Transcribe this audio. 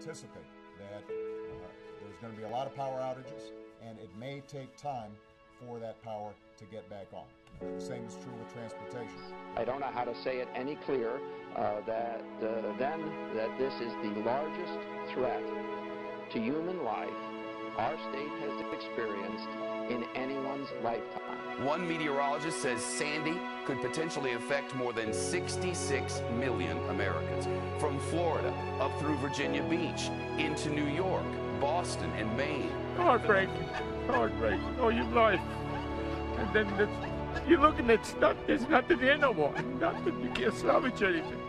anticipate that there's going to be a lot of power outages, and it may take time for that power to get back on. The same is true with transportation. I don't know how to say it any clearer that this is the largest threat to human life our state has experienced in anyone's lifetime. One meteorologist says Sandy could potentially affect more than 66 million Americans, from Florida up through Virginia Beach into New York, Boston, and Maine. Heartbreaking, heartbreaking, all your life. And then you're looking at stuff, there's nothing there no more, nothing, you can't salvage anything.